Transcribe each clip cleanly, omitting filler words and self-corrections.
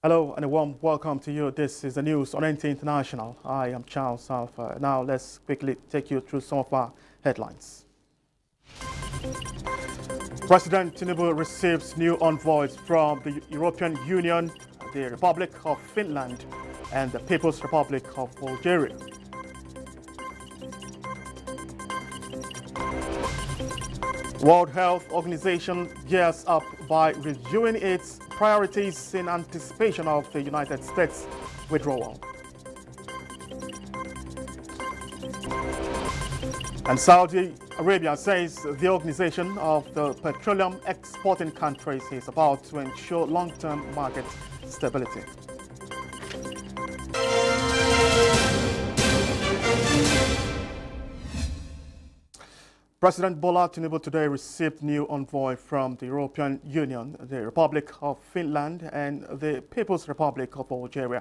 Hello and a warm welcome to you. This is the news on NTA International. I am Charles Alpha. Now let's quickly take you through some of our headlines. President Tinubu receives new envoys from the European Union, the Republic of Finland, and the People's Republic of Bulgaria. World Health Organization gears up by reviewing its priorities in anticipation of the United States withdrawal. And Saudi Arabia says the organization of the petroleum exporting countries is about to ensure long-term market stability. President Bola Tinubu today received new envoy from the European Union, the Republic of Finland, and the People's Republic of Bulgaria.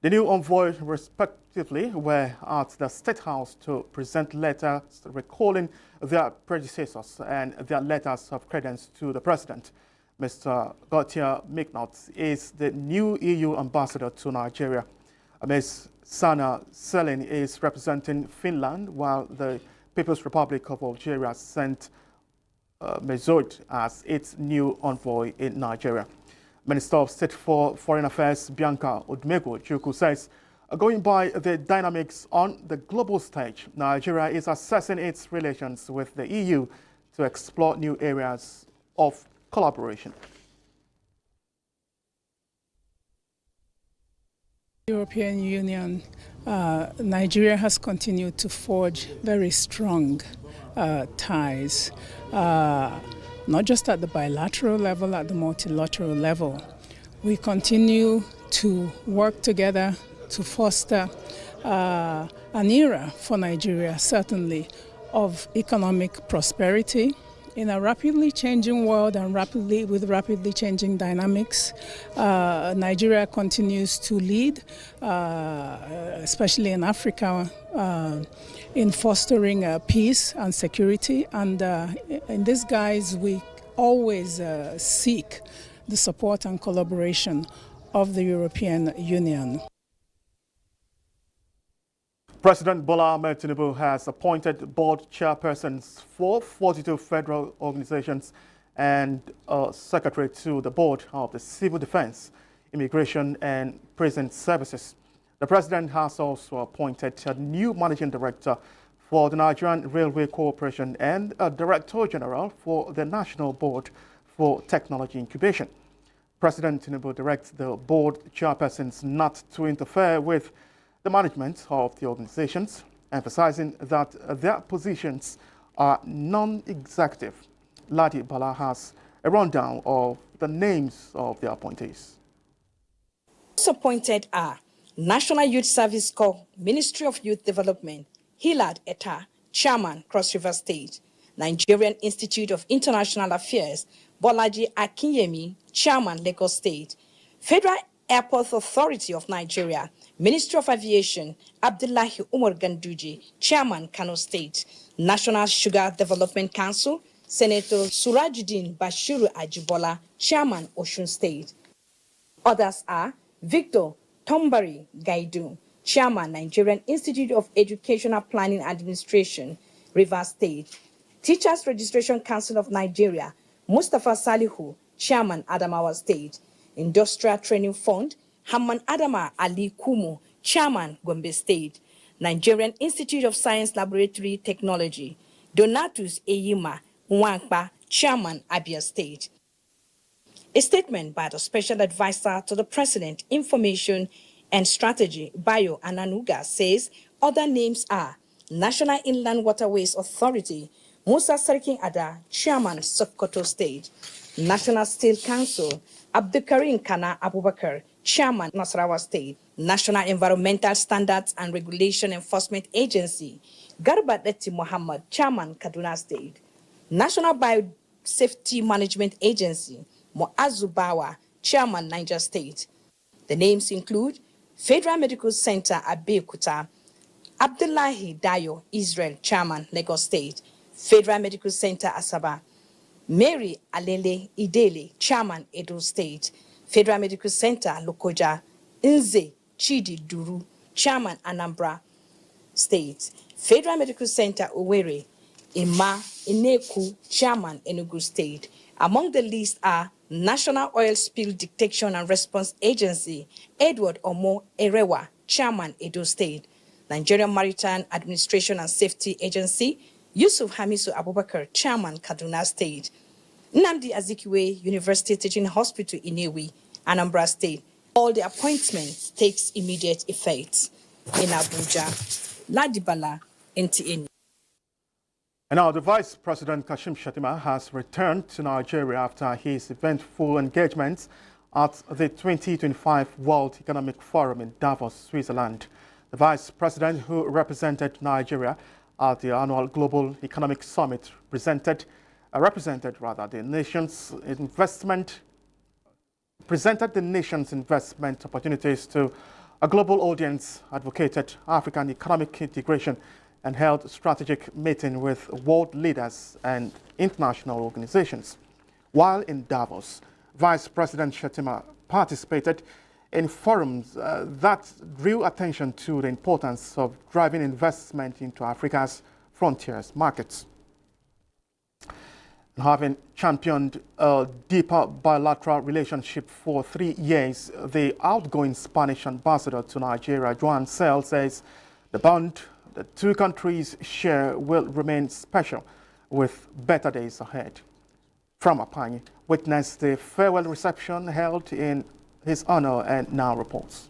The new envoy, respectively, were at the State House to present letters recalling their predecessors and their letters of credence to the president. Mr. Gautier Mignot is the new EU ambassador to Nigeria. Ms. Sana Selin is representing Finland, while the People's Republic of Algeria sent Mezoud as its new envoy in Nigeria. Minister of State for Foreign Affairs Bianca Odumegwu-Ojukwu says, going by the dynamics on the global stage, Nigeria is assessing its relations with the EU to explore new areas of collaboration. European Union, Nigeria has continued to forge very strong ties, not just at the bilateral level, at the multilateral level. We continue to work together to foster an era for Nigeria, certainly, of economic prosperity in a rapidly changing world and with rapidly changing dynamics. Nigeria continues to lead, especially in Africa, in fostering peace and security. And in this guise, we always seek the support and collaboration of the European Union. President Bola Ahmed Tinubu has appointed board chairpersons for 42 federal organizations and a secretary to the board of the Civil Defense, Immigration and Prison Services. The president has also appointed a new managing director for the Nigerian Railway Corporation and a director general for the National Board for Technology Incubation. President Tinubu directs the board chairpersons not to interfere with the management of the organizations, emphasizing that their positions are non-executive. Ladi Bala has a rundown of the names of the appointees. Those appointed are National Youth Service Corps, Ministry of Youth Development, Hilad Etta, Chairman, Cross River State, Nigerian Institute of International Affairs, Bolaji Akinyemi, Chairman, Lagos State, Federal Airports Authority of Nigeria, Ministry of Aviation, Abdullahi Umar Ganduje, Chairman, Kano State, National Sugar Development Council, Senator Surajuddin Bashiru Ajibola, Chairman, Osun State. Others are Victor Tombari Gaidu, Chairman, Nigerian Institute of Educational Planning Administration, Rivers State, Teachers Registration Council of Nigeria, Mustafa Salihu, Chairman, Adamawa State, Industrial Training Fund, Hamman Adama Ali Kumu, Chairman, Gombe State, Nigerian Institute of Science Laboratory Technology, Donatus Eyima Nwankpa, Chairman, Abia State. A statement by the Special Advisor to the President, Information and Strategy, Bayo Ananuga, says other names are National Inland Waterways Authority, Musa Sarkin Ada, Chairman, Sokoto State, National Steel Council, Abdukarim Kana Abubakar, Chairman, Nasarawa State, National Environmental Standards and Regulation Enforcement Agency, Garba Leti Muhammad, Chairman, Kaduna State, National Biosafety Management Agency, Moazu Bawa, Chairman, Niger State. The names include Federal Medical Center Abeokuta, Abdullahi Dayo, Israel, Chairman, Lagos State, Federal Medical Center Asaba, Mary Alele Idele, Chairman, Edo State, Federal Medical Center, Lokoja, Nze Chidi Duru, Chairman, Anambra State. Federal Medical Center, Owerri, Emma Ineku, Chairman, Enugu State. Among the list are National Oil Spill Detection and Response Agency, Edward Omo Erewa, Chairman, Edo State. Nigerian Maritime Administration and Safety Agency, Yusuf Hamisu Abubakar, Chairman, Kaduna State. Nnamdi Azikiwe University Teaching Hospital, Inewi, Anambra State. All the appointments takes immediate effect. In Abuja, Ladibala, NTA. And now the Vice President Kashim Shettima has returned to Nigeria after his eventful engagement at the 2025 World Economic Forum in Davos, Switzerland. The Vice President, who represented Nigeria at the annual Global Economic Summit, presented the nation's investment opportunities to a global audience, advocated African economic integration, and held strategic meeting with world leaders and international organizations. While in Davos, Vice President Shettima participated in forums that drew attention to the importance of driving investment into Africa's frontiers markets. Having championed a deeper bilateral relationship for 3 years, the outgoing Spanish ambassador to Nigeria, Joan Sell, says the bond the two countries share will remain special, with better days ahead. From Apani witnessed the farewell reception held in his honor and now reports.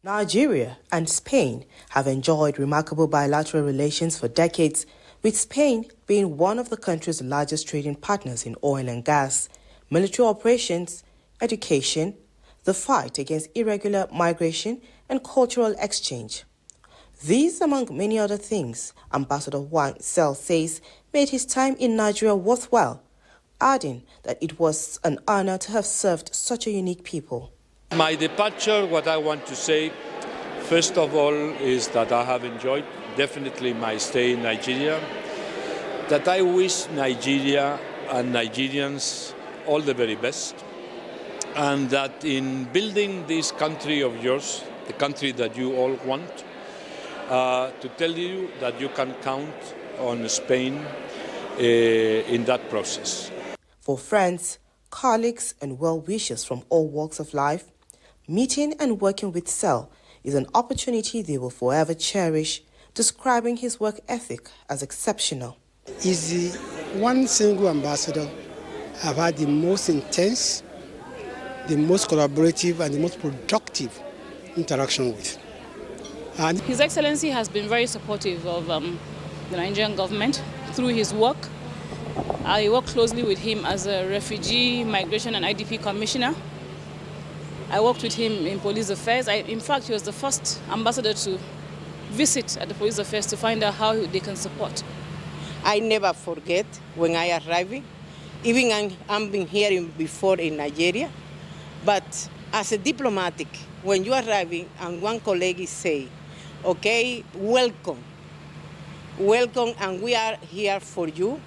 Nigeria and Spain have enjoyed remarkable bilateral relations for decades, with Spain being one of the country's largest trading partners in oil and gas, military operations, education, the fight against irregular migration, and cultural exchange. These, among many other things, Ambassador Juan Sell says made his time in Nigeria worthwhile, adding that it was an honor to have served such a unique people. My departure, what I want to say, first of all, is that I have enjoyed definitely my stay in Nigeria, that I wish Nigeria and Nigerians all the very best, and that in building this country of yours, the country that you all want, to tell you that you can count on Spain in that process. For friends, colleagues, and well-wishers from all walks of life, meeting and working with Sell is an opportunity they will forever cherish, describing his work ethic as exceptional. He's the one single ambassador I've had the most intense, the most collaborative, and the most productive interaction with. And His Excellency has been very supportive of the Nigerian government through his work. I work closely with him as a Refugee, Migration and IDP Commissioner. I worked with him in police affairs. In fact, he was the first ambassador to visit at the police affairs to find out how they can support. I never forget when I arrived, even I've been here before in Nigeria, but as a diplomatic, when you arrive and one colleague say, okay, welcome, and we are here for you,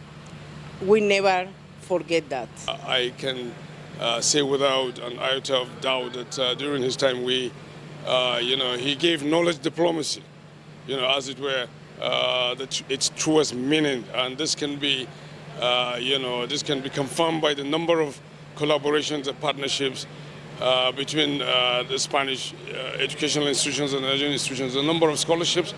we never forget that. I can say without an iota of doubt that during his time he gave knowledge diplomacy, as it were, its truest meaning, and this can be, confirmed by the number of collaborations and partnerships between the Spanish educational institutions and Nigerian institutions, the number of scholarships.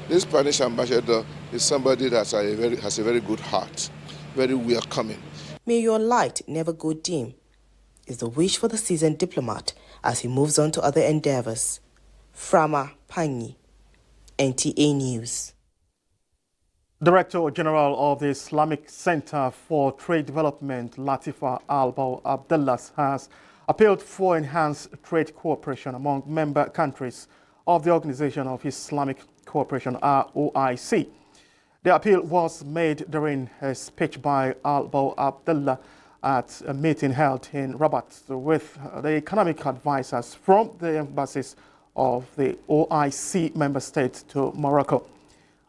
This Spanish ambassador is somebody that has a very good heart, very welcoming. May your light never go dim is the wish for the seasoned diplomat as he moves on to other endeavors. Frama Panyi, NTA News. Director General of the Islamic Center for Trade Development, Latifa Albo Abdullah, has appealed for enhanced trade cooperation among member countries of the Organization of Islamic Cooperation, OIC. The appeal was made during a speech by Albo Abdullah at a meeting held in Rabat with the economic advisors from the embassies of the OIC member states to Morocco.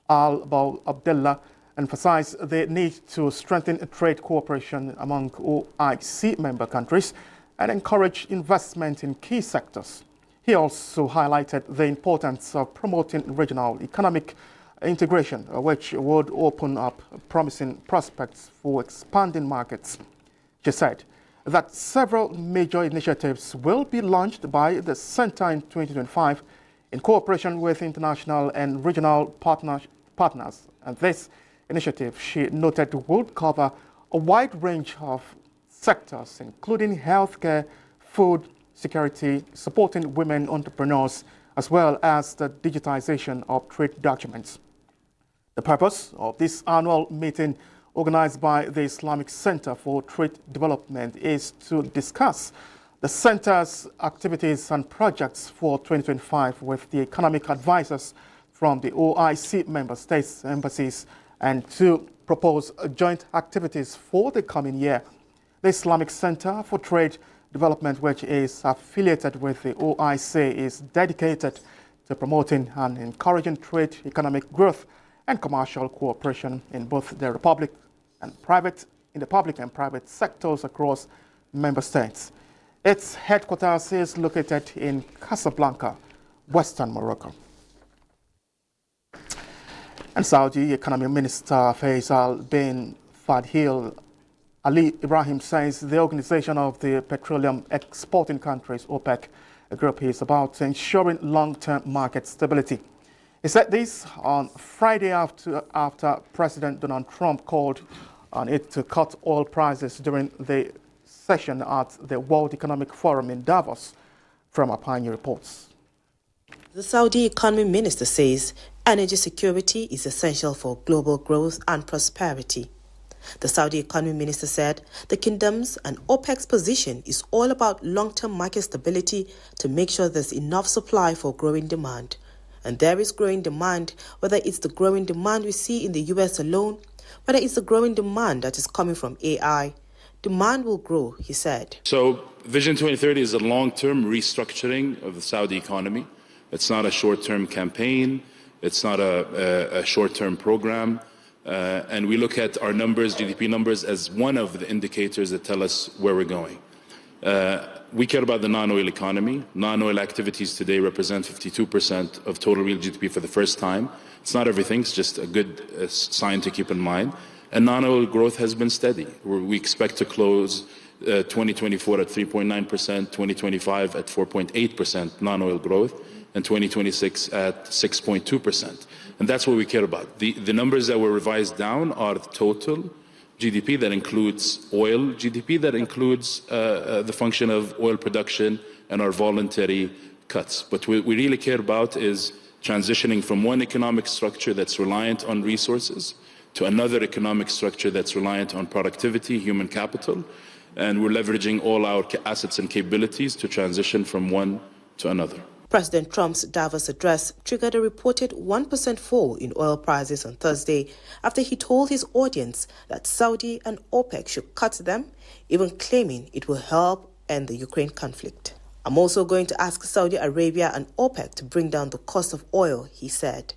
Albo Abdullah emphasized the need to strengthen trade cooperation among OIC member countries and encourage investment in key sectors. He also highlighted the importance of promoting regional economic integration, which would open up promising prospects for expanding markets. She said that several major initiatives will be launched by the Center in 2025 in cooperation with international and regional partners. And this initiative, she noted, would cover a wide range of sectors, including healthcare, food security, supporting women entrepreneurs, as well as the digitization of trade documents. The purpose of this annual meeting organized by the Islamic Center for Trade Development is to discuss the center's activities and projects for 2025 with the economic advisors from the OIC member states embassies and to propose joint activities for the coming year. The Islamic Center for Trade Development, which is affiliated with the OIC, is dedicated to promoting and encouraging trade, economic growth, and commercial cooperation in both the public and private sectors across member states. Its headquarters is located in Casablanca, Western Morocco. And Saudi Economy Minister Faisal bin Fadhil Ali Ibrahim says the organization of the petroleum exporting countries, OPEC group, is about ensuring long-term market stability. He said this on Friday after President Donald Trump called on it to cut oil prices during the session at the World Economic Forum in Davos. From Apani reports. The Saudi Economy Minister says energy security is essential for global growth and prosperity. The Saudi Economy Minister said the kingdom's and OPEC's position is all about long-term market stability to make sure there's enough supply for growing demand. And there is growing demand, whether it's the growing demand we see in the US alone, whether it's the growing demand that is coming from AI. Demand will grow, he said. So Vision 2030 is a long-term restructuring of the Saudi economy. It's not a short-term campaign. It's not a short-term program. And we look at our numbers, GDP numbers, as one of the indicators that tell us where we're going. We care about the non-oil economy. Non-oil activities today represent 52% of total real GDP for the first time. It's not everything, it's just a good sign to keep in mind. And non-oil growth has been steady. We expect to close 2024 at 3.9%, 2025 at 4.8% non-oil growth, and 2026 at 6.2%. And that's what we care about. The numbers that were revised down are the total GDP that includes oil GDP, that includes the function of oil production and our voluntary cuts. But what we really care about is transitioning from one economic structure that's reliant on resources to another economic structure that's reliant on productivity, human capital, and we're leveraging all our assets and capabilities to transition from one to another. President Trump's Davos address triggered a reported 1% fall in oil prices on Thursday after he told his audience that Saudi and OPEC should cut them, even claiming it will help end the Ukraine conflict. I'm also going to ask Saudi Arabia and OPEC to bring down the cost of oil, he said.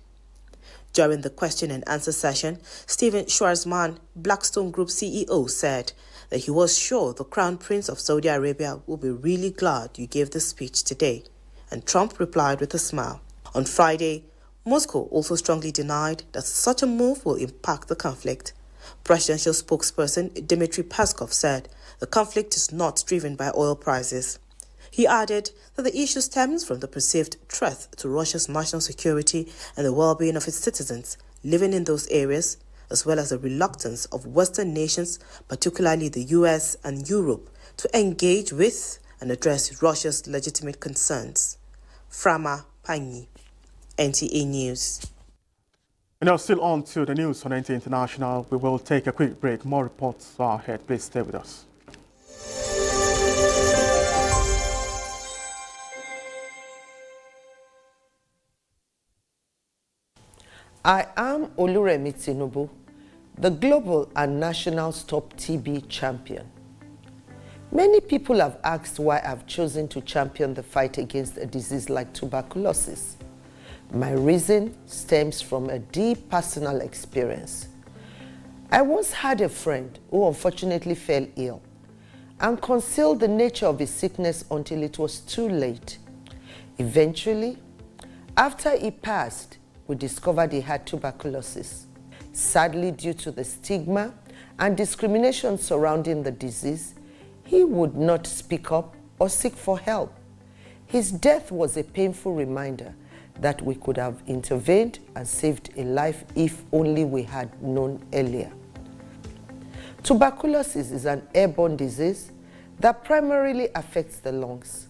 During the question and answer session, Steven Schwarzman, Blackstone Group CEO, said that he was sure the Crown Prince of Saudi Arabia will be really glad you gave the speech today. And Trump replied with a smile. On Friday, Moscow also strongly denied that such a move will impact the conflict. Presidential spokesperson Dmitry Peskov said the conflict is not driven by oil prices. He added that the issue stems from the perceived threat to Russia's national security and the well-being of its citizens living in those areas, as well as the reluctance of Western nations, particularly the US and Europe, to engage with and address Russia's legitimate concerns. Frama Panyi, NTA News. And now still on to the news on NTA International. We will take a quick break. More reports are ahead. Please stay with us. I am Oluremi Tinubu, the global and national Stop TB champion. Many people have asked why I've chosen to champion the fight against a disease like tuberculosis. My reason stems from a deep personal experience. I once had a friend who unfortunately fell ill, and concealed the nature of his sickness until it was too late. Eventually, after he passed, we discovered he had tuberculosis. Sadly, due to the stigma and discrimination surrounding the disease, he would not speak up or seek for help. His death was a painful reminder that we could have intervened and saved a life if only we had known earlier. Tuberculosis is an airborne disease that primarily affects the lungs,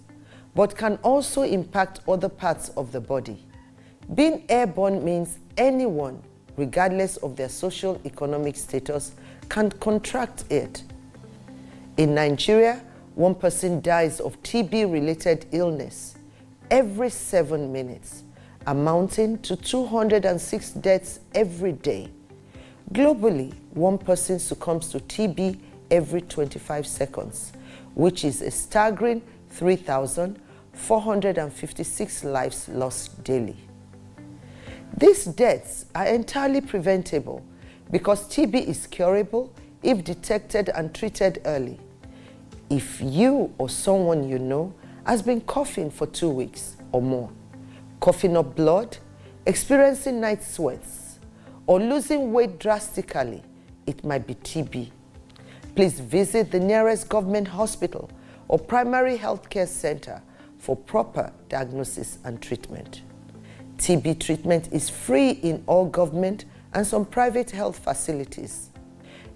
but can also impact other parts of the body. Being airborne means anyone, regardless of their social economic status, can contract it. In Nigeria, one person dies of TB-related illness every 7 minutes, amounting to 206 deaths every day. Globally, one person succumbs to TB every 25 seconds, which is a staggering 3,456 lives lost daily. These deaths are entirely preventable because TB is curable if detected and treated early. If you or someone you know has been coughing for 2 weeks or more, coughing up blood, experiencing night sweats, or losing weight drastically, it might be TB. Please visit the nearest government hospital or primary healthcare center for proper diagnosis and treatment. TB treatment is free in all government and some private health facilities.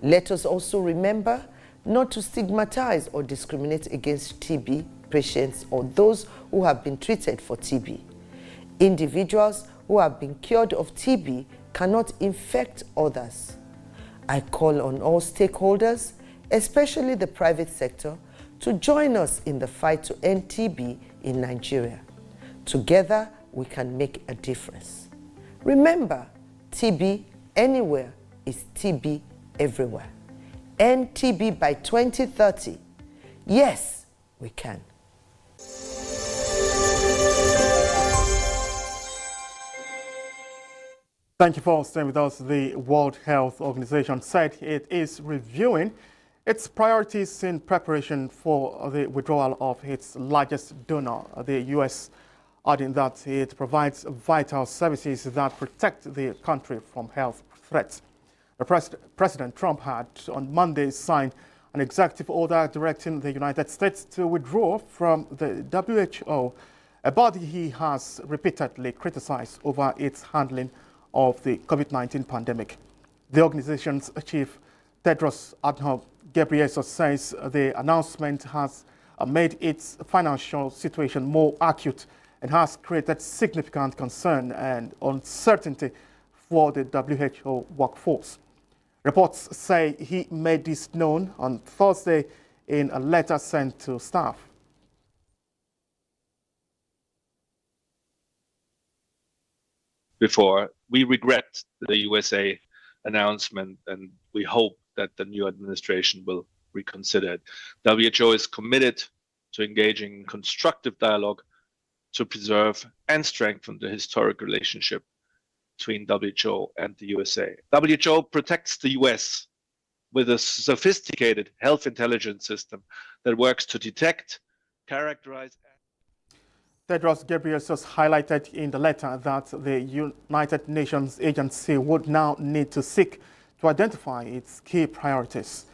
Let us also remember not to stigmatize or discriminate against TB patients or those who have been treated for TB. Individuals who have been cured of TB cannot infect others. I call on all stakeholders, especially the private sector, to join us in the fight to end TB in Nigeria. Together, we can make a difference. Remember, TB anywhere is TB everywhere. End TB by 2030. Yes, we can. Thank you for staying with us. The World Health Organization said it is reviewing its priorities in preparation for the withdrawal of its largest donor, the U.S., adding that it provides vital services that protect the country from health threats. President Trump had on Monday signed an executive order directing the United States to withdraw from the WHO, a body he has repeatedly criticized over its handling of the COVID-19 pandemic. The organization's chief, Tedros Adhanom Ghebreyesus, says the announcement has made its financial situation more acute and has created significant concern and uncertainty for the WHO workforce. Reports say he made this known on Thursday in a letter sent to staff. Before, we regret the USA announcement and we hope that the new administration will reconsider it. WHO is committed to engaging in constructive dialogue to preserve and strengthen the historic relationship between WHO and the USA. WHO protects the US with a sophisticated health intelligence system that works to detect, characterize. Tedros Ghebreyesus highlighted in the letter that the United Nations agency would now need to seek to identify its key priorities.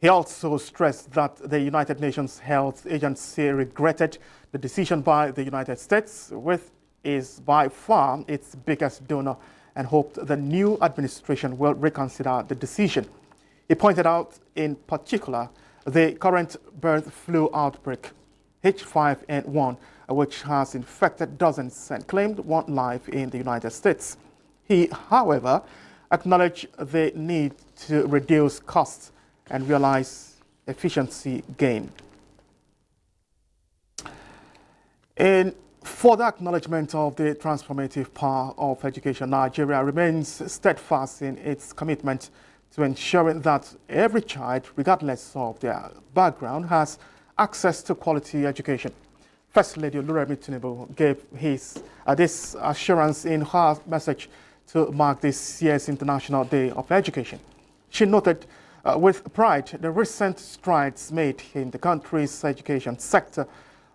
He also stressed that the United Nations Health Agency regretted the decision by the United States, which is by far its biggest donor, and hoped the new administration will reconsider the decision. He pointed out in particular the current bird flu outbreak, H5N1, which has infected dozens and claimed one life in the United States. He, however, acknowledged the need to reduce costs and realize efficiency gain. In further acknowledgement of the transformative power of education, Nigeria remains steadfast in its commitment to ensuring that every child, regardless of their background, has access to quality education. First Lady Oluremi Tinubu gave this assurance in her message to mark this year's International Day of Education. She noted with pride the recent strides made in the country's education sector.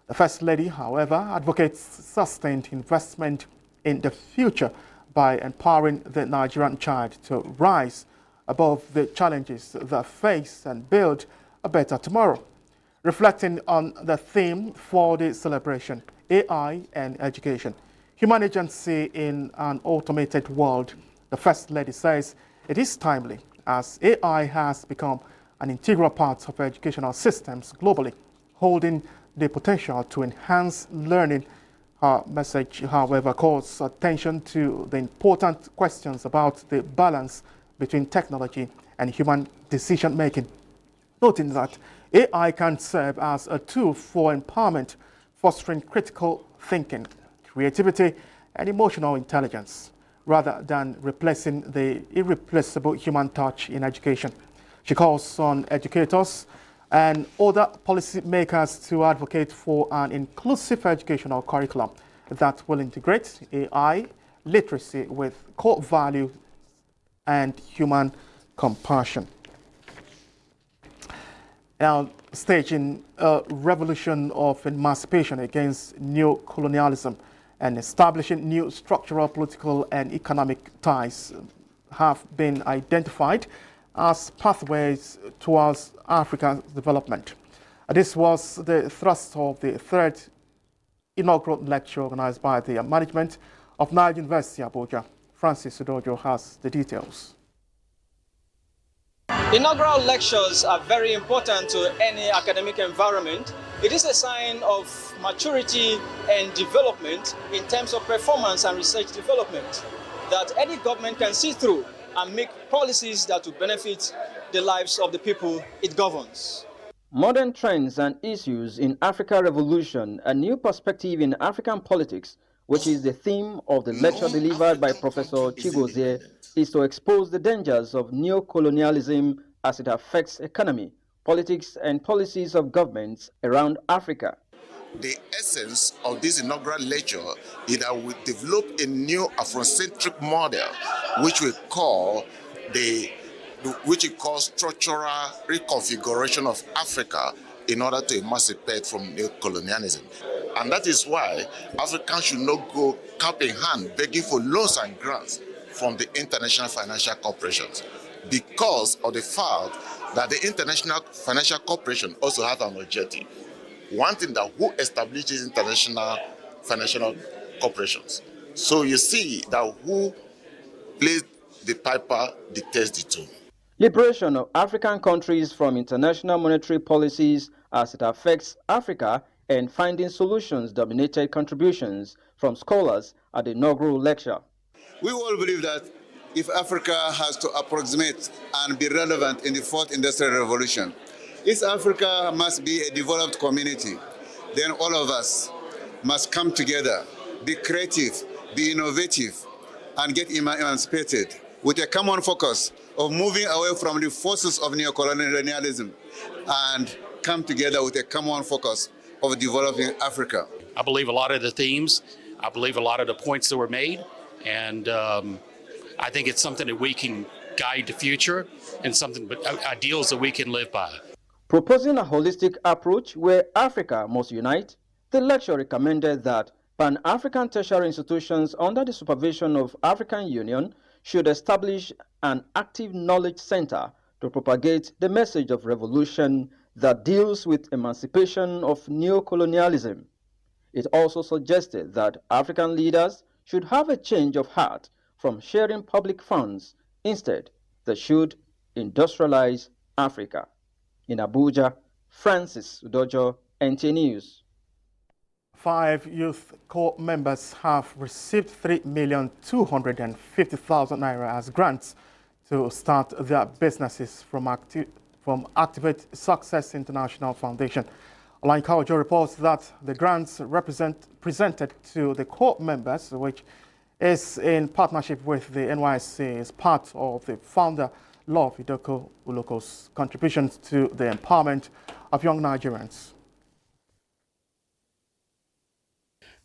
The First Lady, however, advocates sustained investment in the future by empowering the Nigerian child to rise above the challenges that face and build a better tomorrow. Reflecting on the theme for the celebration, AI and education, human agency in an automated world, the First Lady says it is timely as AI has become an integral part of educational systems globally, holding the potential to enhance learning. Her message, however, calls attention to the important questions about the balance between technology and human decision-making, noting that AI can serve as a tool for empowerment, fostering critical thinking, creativity, and emotional intelligence, rather than replacing the irreplaceable human touch in education. She calls on educators and other policymakers to advocate for an inclusive educational curriculum that will integrate AI literacy with core values and human compassion. Now, staging a revolution of emancipation against neo-colonialism and establishing new structural, political, and economic ties have been identified as pathways towards Africa's development. This was the thrust of the third inaugural lecture organized by the management of Nigerian University, Abuja. Francis Udojo has the details. Inaugural lectures are very important to any academic environment. It is a sign of maturity and development in terms of performance and research development that any government can see through and make policies that will benefit the lives of the people it governs. Modern trends and issues in Africa Revolution, a new perspective in African politics, which is the theme of the lecture delivered by Professor Chigozie, is to expose the dangers of neo-colonialism as it affects economy, politics, and policies of governments around Africa. The essence of this inaugural lecture is that we develop a new Afrocentric model, which we call structural reconfiguration of Africa in order to emancipate from neo-colonialism. And that is why Africans should not go cap in hand begging for loans and grants from the international financial corporations, because of the fact that the international financial corporation also have an objective. One thing that who establishes international financial corporations. So you see that who plays the piper dictates the tune. Liberation of African countries from international monetary policies as it affects Africa and finding solutions dominated contributions from scholars at the inaugural lecture. We all believe that if Africa has to approximate and be relevant in the fourth industrial revolution, East Africa must be a developed community. Then all of us must come together, be creative, be innovative, and get emancipated with a common focus of moving away from the forces of neocolonialism and come together with a common focus of developing Africa. I believe a lot of the themes, I believe a lot of the points that were made, and I think it's something that we can guide the future and something, ideals that we can live by. Proposing a holistic approach where Africa must unite, the lecture recommended that Pan-African tertiary institutions under the supervision of African Union should establish an active knowledge center to propagate the message of revolution that deals with emancipation of neo-colonialism. It also suggested that African leaders should have a change of heart from sharing public funds. Instead, they should industrialize Africa. In Abuja, Francis Udojo, NTA News. 5 youth corps members have received 3,250,000 naira as grants to start their businesses from Activate Success International Foundation. Online Kawajo reports that the grants presented to the corps members, which is in partnership with the NYSC, is part of the founder Love Idoko Uloko's contributions to the empowerment of young Nigerians.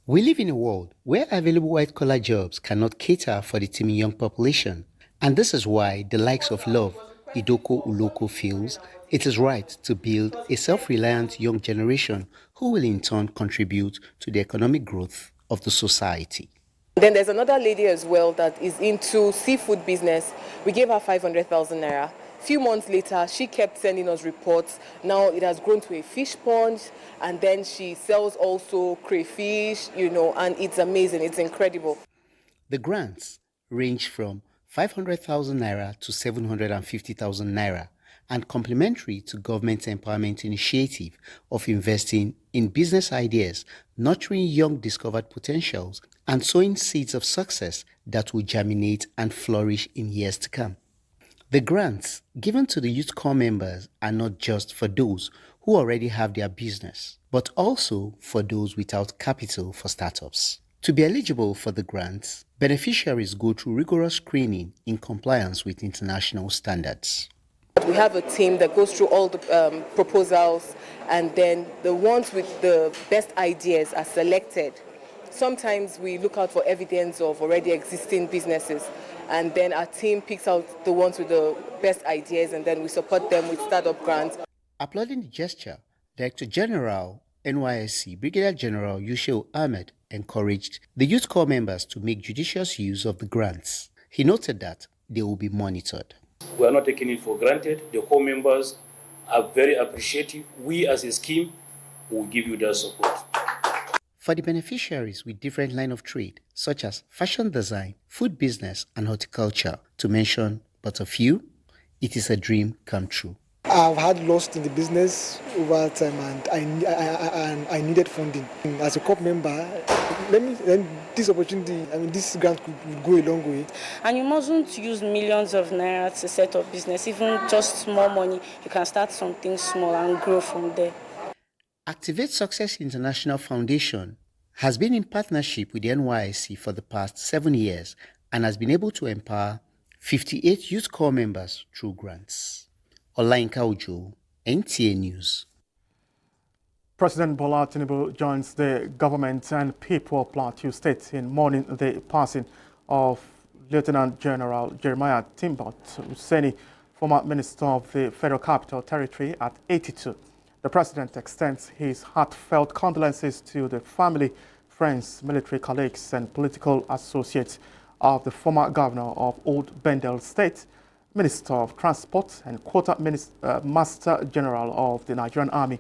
We live in a world where available white-collar jobs cannot cater for the teeming young population, and this is why the likes of Love Idoko Uloko feels it is right to build a self-reliant young generation who will in turn contribute to the economic growth of the society. Then there's another lady as well that is into seafood business. We gave her 500,000 naira. Few months later, she kept sending us reports. Now it has grown to a fish pond, and then she sells also crayfish, and it's amazing, it's incredible. The grants range from 500,000 naira to 750,000 naira and complementary to government's empowerment initiative of investing in business ideas, nurturing young discovered potentials, and sowing seeds of success that will germinate and flourish in years to come. The grants given to the Youth Corps members are not just for those who already have their business, but also for those without capital for startups. To be eligible for the grants, beneficiaries go through rigorous screening in compliance with international standards. We have a team that goes through all the proposals, and then the ones with the best ideas are selected. Sometimes we look out for evidence of already existing businesses, and then our team picks out the ones with the best ideas, and then we support them with startup grants. Applauding the gesture, Director General NYSC Brigadier General Yusheu Ahmed encouraged the Youth Corps members to make judicious use of the grants. He noted that they will be monitored. We are not taking it for granted. The Corps members are very appreciative. We as a scheme will give you their support. For the beneficiaries with different line of trade, such as fashion design, food business, and horticulture, to mention but a few, it is a dream come true. I've had loss in the business over time, and I needed funding. As a corp member, this opportunity, this grant could go a long way. And you mustn't use millions of naira to set up business. Even just small money, you can start something small and grow from there. Activate Success International Foundation has been in partnership with the NYSC for the past 7 years and has been able to empower 58 Youth Corps members through grants. Olainka Ojo, NTA News. President Bola Tinubu joins the government and people of Plateau State in mourning the passing of Lieutenant General Jeremiah Timbot Hussaini, former Minister of the Federal Capital Territory, at 82. The President extends his heartfelt condolences to the family, friends, military colleagues, and political associates of the former Governor of Old Bendel State, Minister of Transport, and Master General of the Nigerian Army.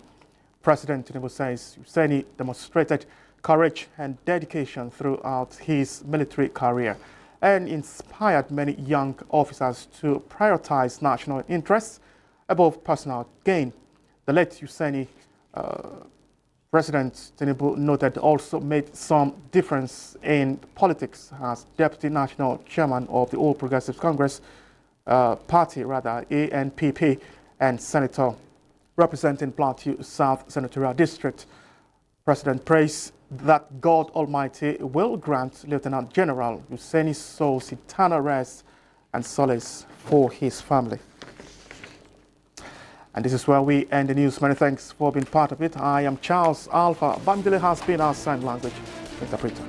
President Tinubu says Hussaini demonstrated courage and dedication throughout his military career and inspired many young officers to prioritize national interests above personal gain. The late Hussaini, President Tinubu noted, also made some difference in politics as Deputy National Chairman of the All Progressive Congress Party, ANPP, and Senator representing Plateau South Senatorial District. President prays that God Almighty will grant Lieutenant General Hussaini's soul's eternal rest and solace for his family. And this is where we end the news. Many thanks for being part of it. I am Charles Alpha. Bamdele has been our sign language interpreter.